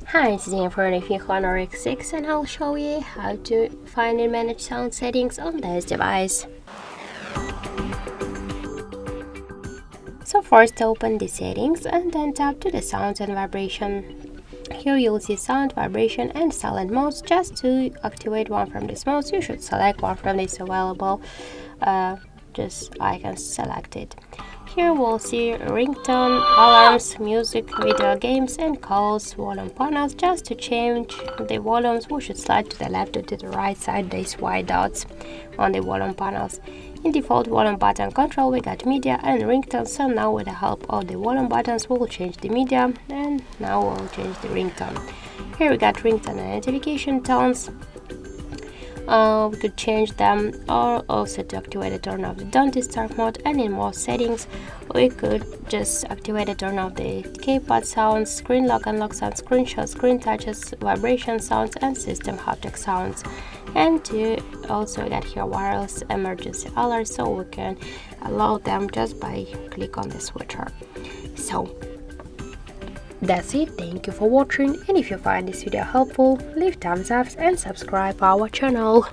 Hi, it's Jane for the HardReset.Info and I'll show you how to find and manage sound settings on this device. So first open the settings and then tap to the sounds and vibration. Here you'll see sound, vibration and silent modes. Just to activate one from these modes, you should select one from these available. Just icons selected. Here we'll see ringtone, alarms, music, video games and calls, volume panels. Just to change the volumes, we should slide to the left or to the right side these white dots on the volume panels. In default volume button control, we got media and ringtone, so now with the help of the volume buttons, we'll change the media and now we'll change the ringtone. Here we got ringtone and notification tones. We could change them, or also to activate the turn off the don't disturb mode, and in more settings we could just activate the turn off the keypad sounds, screen lock and lock sounds, screenshot, screen touches, vibration sounds and system haptic sounds. And to also get here wireless emergency alerts, so we can allow them just by click on the switcher. So that's it. Thank you for watching, and if you find this video helpful, leave thumbs up and subscribe our channel.